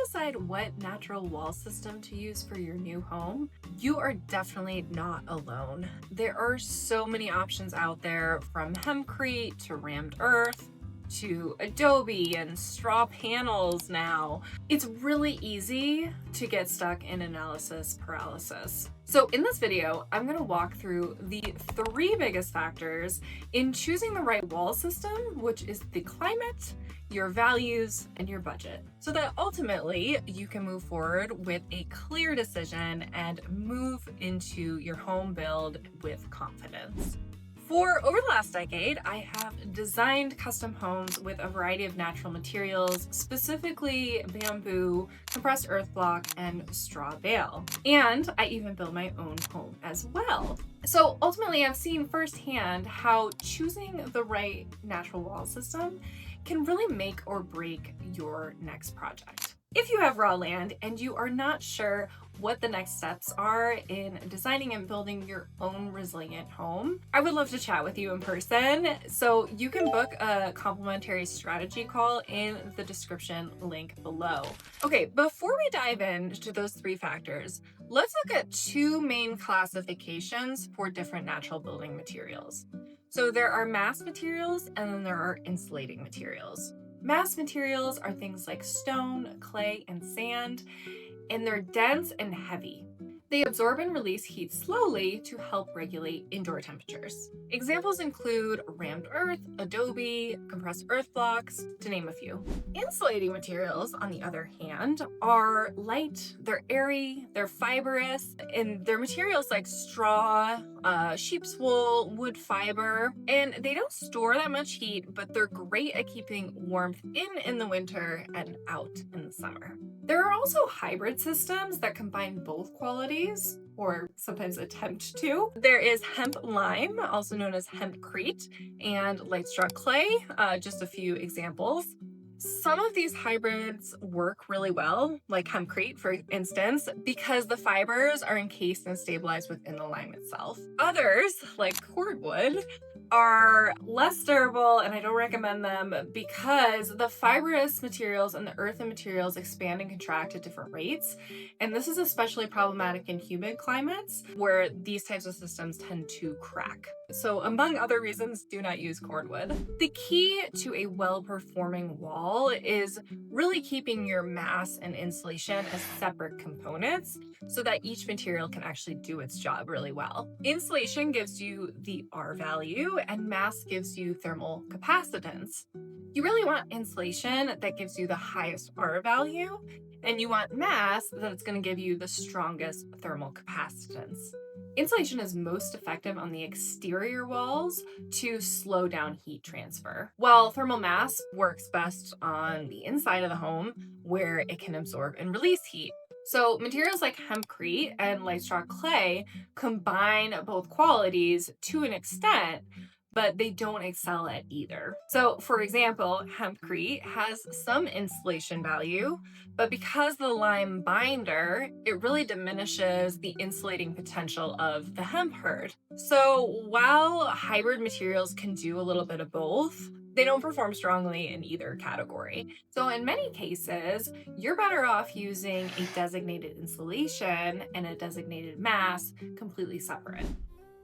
decide what natural wall system to use for your new home, you are definitely not alone. There are so many options out there, from hempcrete to rammed earth to adobe and straw panels now. It's really easy to get stuck in analysis paralysis. So in this video, I'm going to walk through the 3 biggest factors in choosing the right wall system, which is the climate, your values, and your budget, so that ultimately you can move forward with a clear decision and move into your home build with confidence. For over the last decade, I have designed custom homes with a variety of natural materials, specifically bamboo, compressed earth block, and straw bale. And I even build my own home as well. So ultimately, I've seen firsthand how choosing the right natural wall system can really make or break your next project. If you have raw land and you are not sure what the next steps are in designing and building your own resilient home, I would love to chat with you in person. So you can book a complimentary strategy call in the description link below. Okay, before we dive into those 3 factors, let's look at 2 main classifications for different natural building materials. So there are mass materials and then there are insulating materials. Mass materials are things like stone, clay, and sand, and they're dense and heavy. They absorb and release heat slowly to help regulate indoor temperatures. Examples include rammed earth, adobe, compressed earth blocks, to name a few. Insulating materials, on the other hand, are light, they're airy, they're fibrous, and they're materials like straw, sheep's wool, wood fiber, and they don't store that much heat, but they're great at keeping warmth in the winter and out in the summer. There are also hybrid systems that combine both qualities, or sometimes attempt to. There is hemp lime, also known as hempcrete, and light straw clay, just a few examples. Some of these hybrids work really well, like hempcrete, for instance, because the fibers are encased and stabilized within the lime itself. Others, like cordwood, are less durable, and I don't recommend them because the fibrous materials and the earthen materials expand and contract at different rates. And this is especially problematic in humid climates where these types of systems tend to crack. So among other reasons, do not use cordwood. The key to a well-performing wall is really keeping your mass and insulation as separate components so that each material can actually do its job really well. Insulation gives you the R value and mass gives you thermal capacitance. You really want insulation that gives you the highest R value, and you want mass that's going to give you the strongest thermal capacitance. Insulation is most effective on the exterior walls to slow down heat transfer, while thermal mass works best on the inside of the home where it can absorb and release heat. So materials like hempcrete and light straw clay combine both qualities to an extent, but they don't excel at either. So for example, hempcrete has some insulation value, but because the lime binder, it really diminishes the insulating potential of the hemp hurd. So while hybrid materials can do a little bit of both, they don't perform strongly in either category. So in many cases, you're better off using a designated insulation and a designated mass completely separate.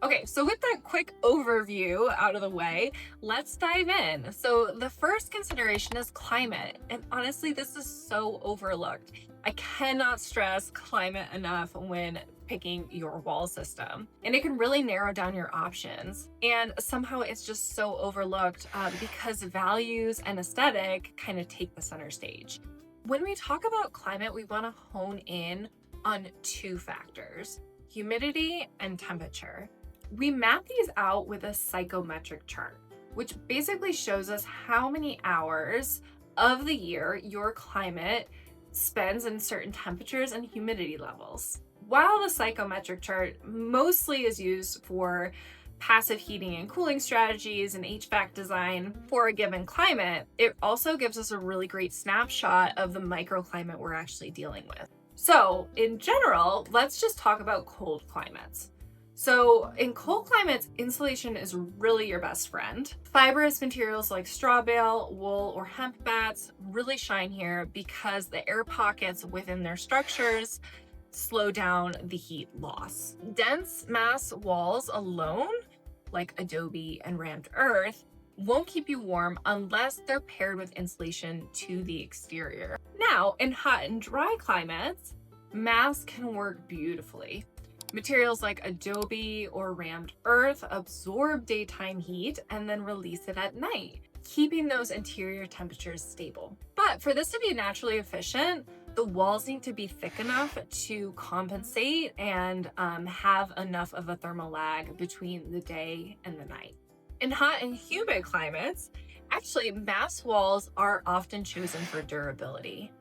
Okay, so with that quick overview out of the way, let's dive in. So the first consideration is climate. And honestly, this is so overlooked. I cannot stress climate enough when picking your wall system. And it can really narrow down your options. And somehow it's just so overlooked because values and aesthetic kind of take the center stage. When we talk about climate, we want to hone in on 2 factors: humidity and temperature. We map these out with a psychometric chart, which basically shows us how many hours of the year your climate spends in certain temperatures and humidity levels. While the psychometric chart mostly is used for passive heating and cooling strategies and HVAC design for a given climate, it also gives us a really great snapshot of the microclimate we're actually dealing with. So in general, let's just talk about cold climates. So in cold climates, insulation is really your best friend. Fibrous materials like straw bale, wool, or hemp mats really shine here because the air pockets within their structures slow down the heat loss. Dense mass walls alone, like adobe and rammed earth, won't keep you warm unless they're paired with insulation to the exterior. Now, in hot and dry climates, mass can work beautifully. Materials like adobe or rammed earth absorb daytime heat and then release it at night, keeping those interior temperatures stable. But for this to be naturally efficient, the walls need to be thick enough to compensate and have enough of a thermal lag between the day and the night. In hot and humid climates, actually, mass walls are often chosen for durability,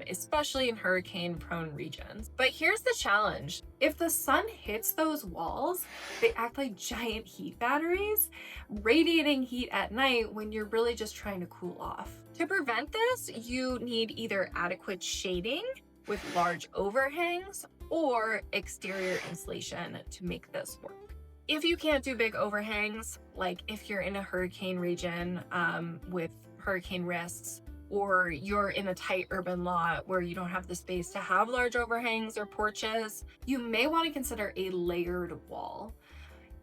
especially in hurricane-prone regions. But here's the challenge. If the sun hits those walls, they act like giant heat batteries, radiating heat at night when you're really just trying to cool off. To prevent this, you need either adequate shading with large overhangs or exterior insulation to make this work. If you can't do big overhangs, like if you're in a hurricane region with hurricane risks, or you're in a tight urban lot where you don't have the space to have large overhangs or porches, you may want to consider a layered wall.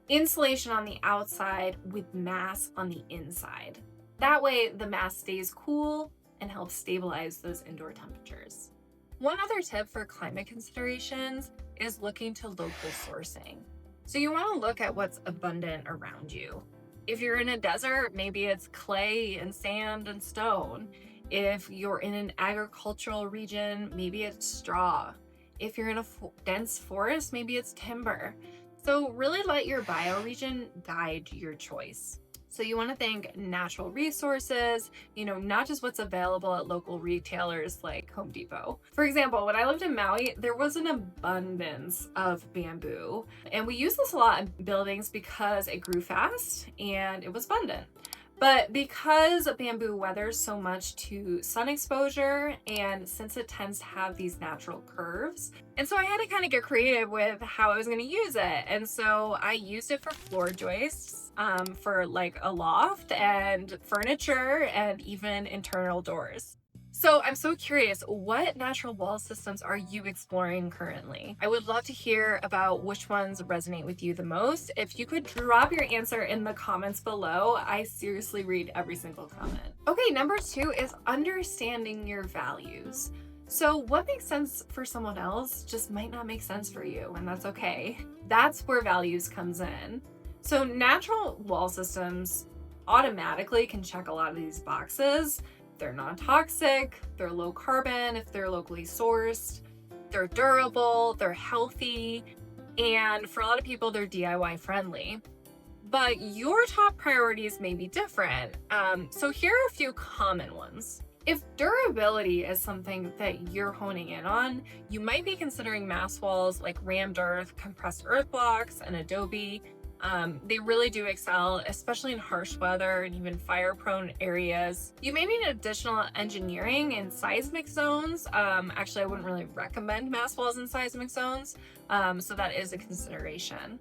Insulation on the outside with mass on the inside. That way the mass stays cool and helps stabilize those indoor temperatures. One other tip for climate considerations is looking to local sourcing. So you want to look at what's abundant around you. If you're in a desert, maybe it's clay and sand and stone. If you're in an agricultural region, maybe it's straw. If you're in a dense forest, maybe it's timber. So really let your bioregion guide your choice. So you want to think natural resources, not just what's available at local retailers like Home Depot. For example, when I lived in Maui, there was an abundance of bamboo. And we use this a lot in buildings because it grew fast and it was abundant. But because bamboo weathers so much to sun exposure, and since it tends to have these natural curves, and so I had to kind of get creative with how I was going to use it. And so I used it for floor joists, for like a loft and furniture and even internal doors. So I'm so curious, what natural wall systems are you exploring currently? I would love to hear about which ones resonate with you the most. If you could drop your answer in the comments below, I seriously read every single comment. Okay, number 2 is understanding your values. So what makes sense for someone else just might not make sense for you, and that's okay. That's where values comes in. So natural wall systems automatically can check a lot of these boxes. They're non-toxic, they're low carbon if they're locally sourced, they're durable, they're healthy, and for a lot of people, they're DIY friendly. But your top priorities may be different. So here are a few common ones. If durability is something that you're honing in on, you might be considering mass walls like rammed earth, compressed earth blocks, and adobe. They really do excel, especially in harsh weather and even fire-prone areas. You may need additional engineering in seismic zones. Actually, I wouldn't really recommend mass walls in seismic zones, so that is a consideration.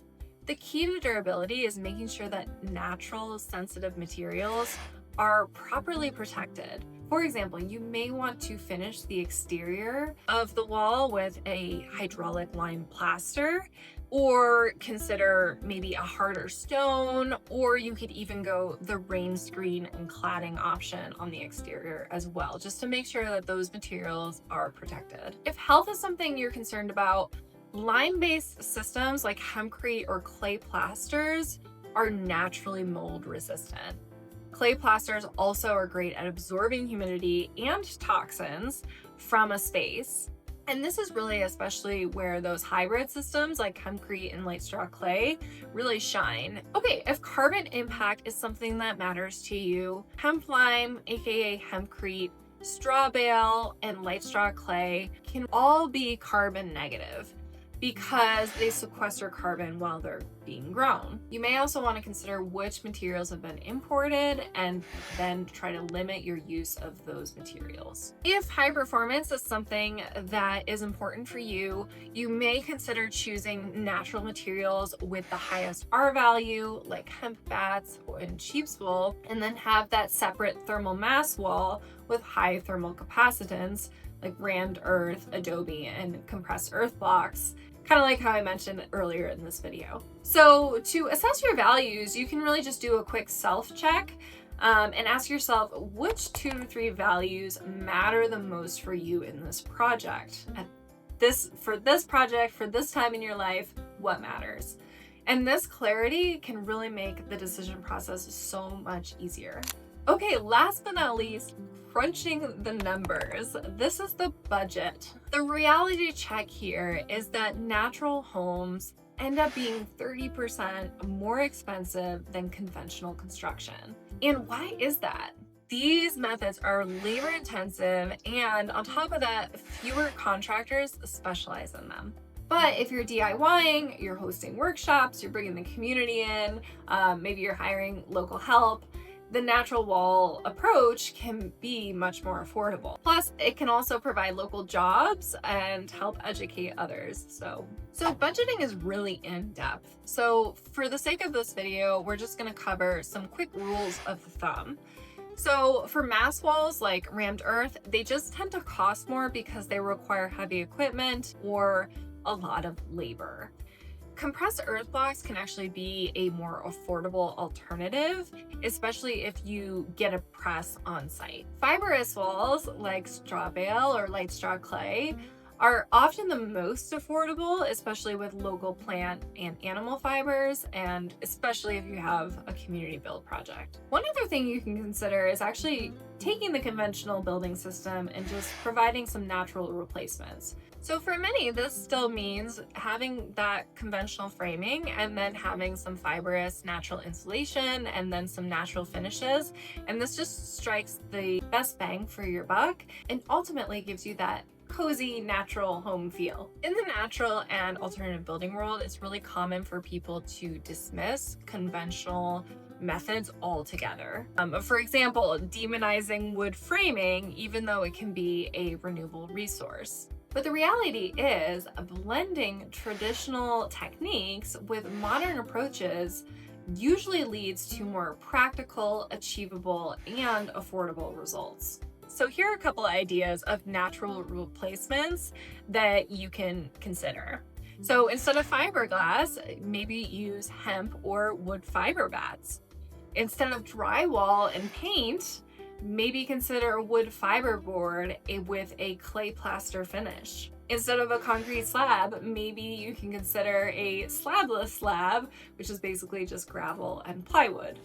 The key to durability is making sure that natural, sensitive materials are properly protected. For example, you may want to finish the exterior of the wall with a hydraulic lime plaster, or consider maybe a harder stone, or you could even go the rain screen and cladding option on the exterior as well, just to make sure that those materials are protected. If health is something you're concerned about, lime-based systems like hempcrete or clay plasters are naturally mold resistant. Clay plasters also are great at absorbing humidity and toxins from a space. And this is really especially where those hybrid systems like hempcrete and light straw clay really shine. Okay, if carbon impact is something that matters to you, hemp lime, aka hempcrete, straw bale, and light straw clay can all be carbon negative. because they sequester carbon while they're being grown. You may also want to consider which materials have been imported and then try to limit your use of those materials. If high performance is something that is important for you, you may consider choosing natural materials with the highest R value, like hemp bats and sheep's wool, and then have that separate thermal mass wall with high thermal capacitance, like rammed earth, adobe, and compressed earth blocks, kind of like how I mentioned earlier in this video. So to assess your values, you can really just do a quick self-check and ask yourself which 2 to 3 values matter the most for you in this project. For this project, for this time in your life, what matters? And this clarity can really make the decision process so much easier. Okay, last but not least, crunching the numbers. This is the budget. The reality check here is that natural homes end up being 30% more expensive than conventional construction. And why is that? These methods are labor intensive, and on top of that, fewer contractors specialize in them. But if you're DIYing, you're hosting workshops, you're bringing the community in, maybe you're hiring local help, the natural wall approach can be much more affordable. Plus, it can also provide local jobs and help educate others. So budgeting is really in depth. So for the sake of this video, we're just gonna cover some quick rules of thumb. So for mass walls like rammed earth, they just tend to cost more because they require heavy equipment or a lot of labor. Compressed earth blocks can actually be a more affordable alternative, especially if you get a press on site. Fibrous walls like straw bale or light straw clay are often the most affordable, especially with local plant and animal fibers, and especially if you have a community build project. One other thing you can consider is actually taking the conventional building system and just providing some natural replacements. So for many, this still means having that conventional framing and then having some fibrous natural insulation and then some natural finishes. And this just strikes the best bang for your buck and ultimately gives you that cozy natural home feel. In the natural and alternative building world, it's really common for people to dismiss conventional methods altogether. For example, demonizing wood framing, even though it can be a renewable resource. But the reality is, blending traditional techniques with modern approaches usually leads to more practical, achievable, and affordable results. So here are a couple ideas of natural replacements that you can consider. So instead of fiberglass, maybe use hemp or wood fiber bats. Instead of drywall and paint, maybe consider wood fiberboard with a clay plaster finish. Instead of a concrete slab, maybe you can consider a slabless slab, which is basically just gravel and plywood.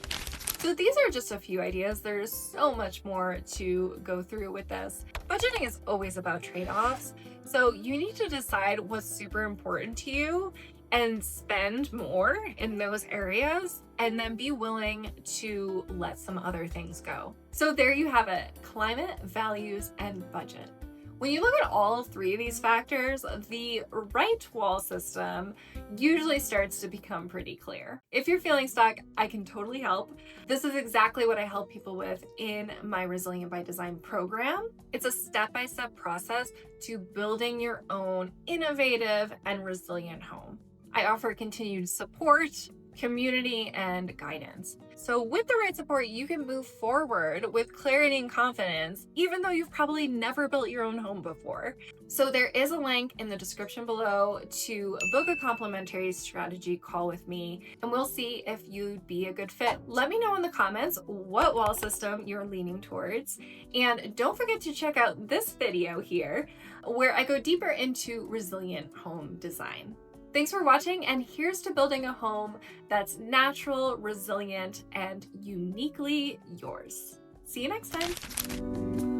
So these are just a few ideas. There's so much more to go through with this. Budgeting is always about trade-offs, so you need to decide what's super important to you and spend more in those areas, and then be willing to let some other things go. So there you have it, climate, values, and budget. When you look at all 3 of these factors, the right wall system usually starts to become pretty clear. If you're feeling stuck, I can totally help. This is exactly what I help people with in my Resilient by Design program. It's a step-by-step process to building your own innovative and resilient home. I offer continued support, community, and guidance. So with the right support, you can move forward with clarity and confidence, even though you've probably never built your own home before. So there is a link in the description below to book a complimentary strategy call with me, and we'll see if you'd be a good fit. Let me know in the comments what wall system you're leaning towards, and don't forget to check out this video here, where I go deeper into resilient home design. Thanks for watching, and here's to building a home that's natural, resilient, and uniquely yours. See you next time.